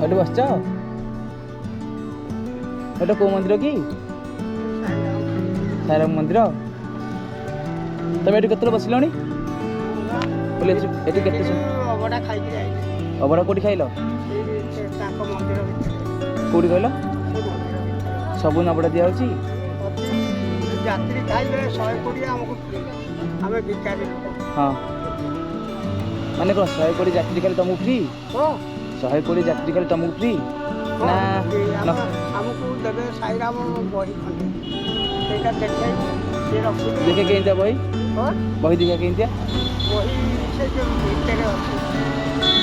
ଏଠି ବସିଛ? ଏଟା କୋଉ ମନ୍ଦିର କି? ସାଇରାମ ମନ୍ଦିର। ତମେ ଏଠି କେତେବେଳେ ବସିଲଣି? ଏଠି କେତେ ଅବଢ଼ା ଖାଇକି ଯାଇଥିଲି। ଅବଢ଼ା କୋଉଠି ଖାଇଲ? ତାଙ୍କ ମନ୍ଦିର ଭିତରେ। କୋଉଠି କହିଲ? ସବୁ ଅବଢ଼ା ଦିଆହଉଛି? ଯାତ୍ରୀ ଖାଇଲେ 120 ଆମକୁ ଫ୍ରି। ଆମେ ଭିକାରୀ ଲୋକ। ହଁ ମାନେ କ'ଣ 120 ଯାତ୍ରୀ ଖାଲି ତମକୁ ଫ୍ରି? ହଁ 120 ଯାତ୍ରୀ ଖାଲି ତମକୁ ଫ୍ରି ନା? ଆମକୁ ଦେବେ ସାଇରାମ ବହି ଖଣ୍ଡେ ସେଇଟା ଦେଖେଇବୁ ସେ ରଖିବେ। ଦେଖେ କେମିତିଆ ବହି? ବହି ଦେଖିଆ କେମିତିଆ? ବହି ସେ ଯେଉଁ ଭିତରେ ଅଛି।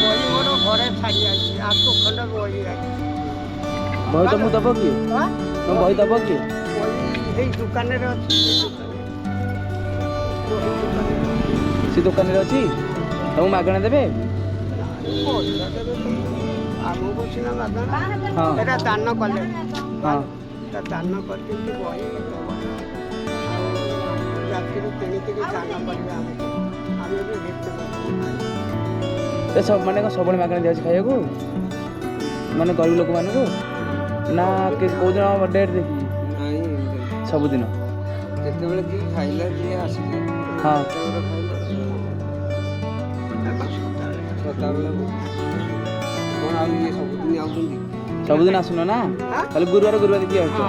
ବହି ମୋର ଘରେ ଛାଡ଼ି ଯାଇଛି। ଆଠୁ ଖଣ୍ଡେ ବହି ଅଛି। ବହି ତମକୁ ଦବ କିଏ? ତମ ବହି ଦବ କିଏ? ବହି ଏଇ ଦୋକାନରେ ଅଛି। ସେ ଦୋକାନରେ ଅଛି? ତମକୁ ମାଗଣା ଦେବେ? ପଇସା ଦେବେ ଆମକୁ ସିନା ମାଗଣା। ହଁ ଏଟା ଦାନ କଲେ। ହଁ ଏଟା ଦାନ କରିଛନ୍ତି ବହି ଆଉ ଯାତ୍ରୀରୁ କିଣିକିରି ଦାନ କରିବେ ଆମକୁ। ଆମେ ବି ଏ ସବୁ ମାନେ କ'ଣ ସବୁବେଳେ ମାଗଣା ଦିଆଯାଉଛି ଖାଇବାକୁ ମାନେ ଗରିବ ଲୋକମାନଙ୍କୁ ନା କୋଉଦିନ ଡେଟ୍ ଦେଖିକି? ନାଇଁ ସବୁଦିନ ଯେତେବେଳେ ଯିଏ ଖାଇଲା ଯିଏ ଆସିଲେ ହଁ ସଦାବେଳେ କ'ଣ ଆଉ ଇଏ ସବୁଦିନ ଆଉଛନ୍ତି? ସବୁଦିନ ଆସୁନ ନା? ଖାଲି ଗୁରୁବାର ଦେଖି ଆସୁଛ?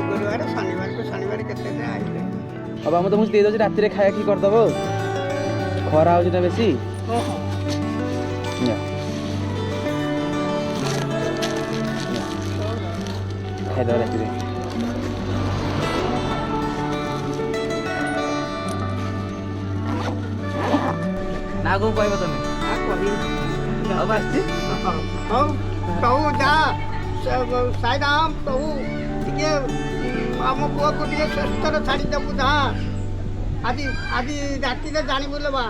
ଗୁରୁବାର ଶନିବାର କେତେ ଆଇଲେ। ହବ ଆମେ ତମକୁ ଦେଇଦେଉଛି ରାତିରେ ଖାଇବା କି କରିଦେବ ଆଉ। ଖରା ହେଉଛି ନା ବେଶୀ। ଖାଇଦେବା ରାତିରେ। ନା କଣ କହିବ ତମେ? ଆଉ ଆସିଛି ହଉ ପ୍ରଭୁ ଯା ସାଇରାମ ପ୍ରଭୁ ଟିକେ ଆମ ପୁଅକୁ ଟିକେ ସୁସ୍ଥରେ ଛାଡ଼ିଦେବୁ ଯା ଆଜି ରାତିରେ ଜାଣିବୁ ଲୋ ବା।